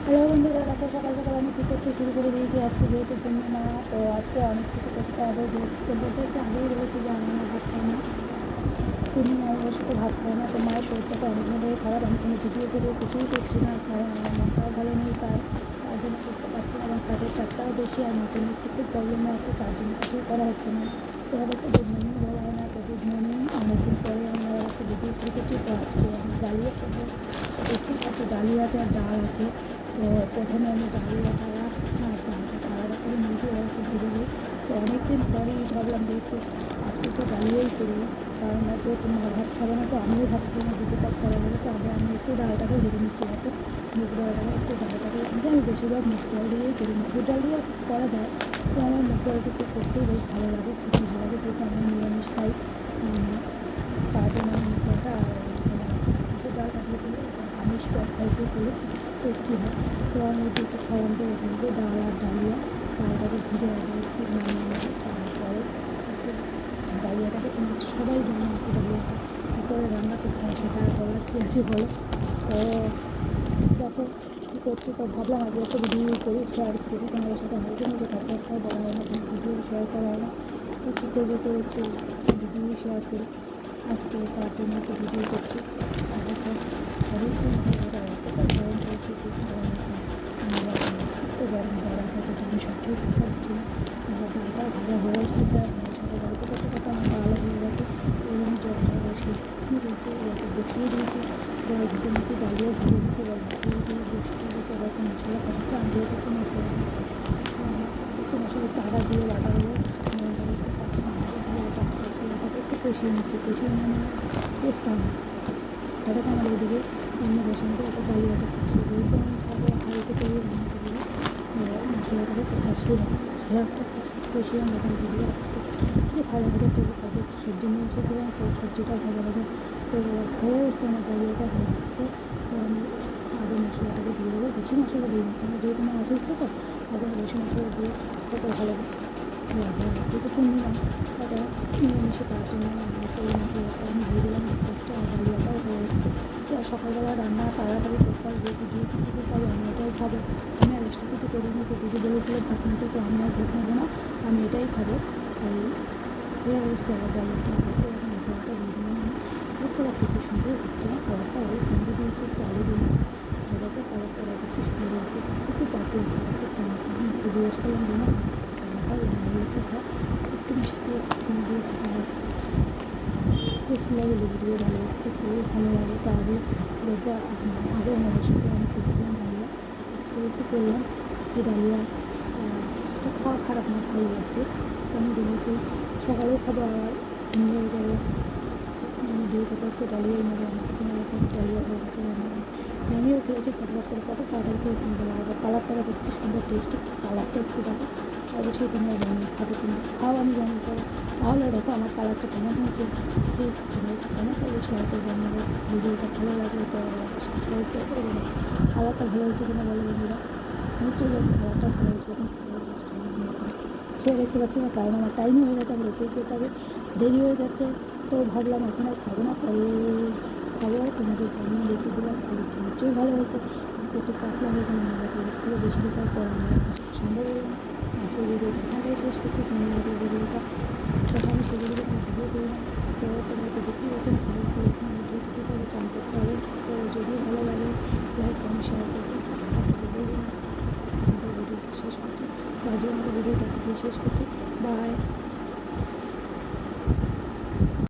Hello বন্ধুরা, রাতে সকাল সকাল আমি কী করতে শুরু করে দিয়েছি। আজকে যেহেতু পূর্ণিমা, তো আজকে অনেক কিছু করতে হবে। যেহেতু বলতে একটু আগেই বলেছি যে আমি ভাত খাই না, পূর্ণিমা অবশ্য তো ভাত খাই না। তো মায়ের শরীরটা তো অনেকভাবে খারাপ, আমি কোনো ভিডিও করে কিছুই করছি না, কারণ আমার মনটাও ভালো নেই, তার জন্য করতে পারছি না। এবং কাজের চাপটাও বেশি, আর নতুন একটু খুব প্রবলেমে আছে, তার জন্য কিছুই করা হচ্ছে না। তো হয়তো গুড মর্নিং বলা হয় না, তো গুড মর্নিং। অনেকদিন পরে আমরা একটা ভিডিও শুরু করছি। তো আজকে আমি ডালিয়া করবো। তো দেখতেই পাচ্ছি ডালিয়া আছে আর ডাল আছে। তো প্রথমে আমি ডালিয়াটা আর ডালটা আলাদা করে নিয়েছি, ওরকম ভেজে দিই। তো অনেকদিন পরেই ভাবলাম যে একটু আজকে তো ডালিয়াই করি, কারণ হয়তো তোমরা ভাত খাবে না, তো আমিও ভাত খাবো না, দুটো কাজ করা হবে। তো আগে আমি একটু ডালটাকে ভেজে নিচ্ছি, এখন মুগ ডালটাকে একটু ডালটাকে ভেজে, আমি বেশিরভাগ মুগ ডাল দিয়েই করি। মুসুর ডাল দিয়ে করা যায়, তো আমার মুগ ডালটা করতেই বেশ ভালো লাগে, খুবই ভালো লাগে, যেহেতু আমি নিরামিষ খাই। তার জন্য আমি মুগ ডালটা মুসুর ডালটা দিয়ে করলে আমিষ স্পাইস দিয়ে করলে টেস্টি হয়। তো আমি দুটো ফোড়ন দিয়ে রেখে দিয়েছি, ডাল আর ডালিয়া। ডালটাকে ভেজে রাখবো একটু, তারপরে একটু ডালিয়াটাকে সবাই জানে একটু ডালিয়াটা কী করে রান্না করতে হয়, সেটা বলার কী আছে বলো। তো দেখো কী করছি, তো ভাবলাম আগে একটা ভিডিও করি, শেয়ার করি তোমাদের সাথে। হয়তো যে কথাবার্তাও বলা হয় না, কোনো ভিডিও শেয়ার করা হয় না, তো কী করবো, তো একটু ভিডিও শেয়ার করি আজকে, তার জন্য একটা ভিডিও করছি। আর দেখো অনেকদিন ধরে এতটা গরম পড়ছে, খুব গরম, এত গরম গরম হচ্ছে, তো আমি সহ্য করতে পারছি না। আমার ডালটা ভাজা হয়ে এসেছে, তার সাথে গল্প করতে করতে আমার ডালও হয়ে গেছে। এবং জল বসিয়ে দিয়েছি, এটাকে বসিয়ে দিয়েছি, জল ভেজে নিয়েছি, ডালিও ভেজে নিয়েছি, জল দিয়ে দিয়ে বসিয়ে দিয়েছি। আবার একটু মশলা কষাচ্ছি, আমি যেহেতু একটু মশলা একটু আদা দিয়ে বাটা দেবো, একটু কাঁচা লঙ্কা দিয়ে ওটাকে একটু কষিয়ে নিচ্ছি, কষিয়ে নিয়ে পেস্ট হবে। ওটাকে আমার এইদিকে রান্না বসানো, ওটা ডালিয়াটা ফুটছে, যেহেতু আমি খাবো হাঁড়িতে করে রান্না করবো, মশলাটাকে কষিয়ে একটা কষিয়ে মোটামুটি দিয়ে যে ভাজা ভাজা করবো। তারপর একটু সবজি নিয়ে এসেছিলাম, তো সবজিটা ভাজা ভাজা করে হয়ে এসছে, আমার ডালিয়াটা হয়ে এসছে। তো আমি আগে মশলাটাকে দিয়ে দেবো, বেশি মশলা দিই না, কারণ যেহেতু আমার অসুস্থ, তো আগে বেশি মশলা দিয়ে খেতে ভালো লাগে। যেহেতু পূর্ণিমা এটা নিরামিষে, তার জন্য তেল মশলাটা আমি দিয়ে দিলাম একটা, আর ডালিয়াটাও হয়ে এসছে। তো সকালবেলা রান্না তাড়াতাড়ি করতে হবে, যেহেতু যেহেতু কিছু খাবো আমি এটাই খাবো, আমি আর এক্সট্রা কিছু করিনি। তো দিদি বলেছিল ভাত নিতে, তো আমি আর ভাত নেবো না, আমি এটাই খাবো। তাই হয়ে এসছে আমার ডালিয়াটা হয়েছে, এখন মশলাটা দিয়ে দিলাম। আমি দেখতে পাচ্ছি খুব সুন্দর হচ্ছে না, কালারটা অনেক কুমড়ো দিয়েছি, একটু আলু দিয়েছি, এটাকে কালারটা খুব সুন্দর হয়েছে, একটু পাতলেছে, একটু খাওয়াতে আমি জিজ্ঞেস করলাম যে না খাই একটু খা, একটু মিষ্টি দিয়ে চিনি দিয়ে খেতে হয়, টেস্টি লাগে, লেবু দিয়ে ভালো লাগছে, খুবই ভালো লাগে। তো আগে দেখবো আগে আমাদের সাথে আমি করছিলাম ডালিয়া, আজকে একটু করলাম এই ডালিয়া। তো খাওয়া খারাপ না, ভালো লাগছে। তো আমি যেহেতু সকালেও খাবো আর নিয়েও যাবো, আমি যেহেতু আজকে ডালিয়াই নেবো, আমার কিছু না এখন ডালিয়া হয়ে গেছে। আমিও খেয়েছি ফটফট করে, কত তাড়াতাড়ি করে কিনতে লাগবে। কালারটা দেখো খুব সুন্দর টেস্টি কালারটা এসছে, দেখো অবশ্যই তোমরা বানিয়ে খাবে, তোমরা খাও আমি জানি। তো তাহলে দেখো আমার কালারটা কেমন হয়েছে, প্লিজ তোমরা কেমন করবে শেয়ার করবে। আমাদের ভিডিওটা ভালো লাগলে তো সাবস্ক্রাইব করবে না, কালারটা ভালো হয়েছে কিনা বলো বন্ধুরা, নিশ্চয়ই জানি খাবারটা ভালো হয়েছে, এখন খেয়ে টেস্ট খেয়ে দেখতে পাচ্ছি না, কারণ আমার টাইমই হয়ে গেছে, আমার অফিস যেতে হবে, দেরি হয়ে যাচ্ছে। তো ভাবলাম এখন আর খাবো না, পরে খাবো। তোমাদের বানিয়ে দেখে দিলাম, নিশ্চয়ই ভালো হয়েছে, একটু পাতলা হয়ে গেল, আমার এর থেকে বেশি কিছু আর করা নেই। সম্ভব আজকে ভিডিওটা এখানটাই শেষ করছি, তোমাদের ভিডিওটা তখন আমি সেগুলো ভিডিও করি না। তো তোমাকে দেখতেই পাচ্ছেন ভালো করে এখন ভিডিও দিতে হবে, চান করতে হবে। তো যদি ভালো লাগে লাইক কমেন্ট শেয়ার করবে, যদি ভিডিওটা শেষ করছি, তো আজকে আমাদের ভিডিওটা শেষ করছি, বাই।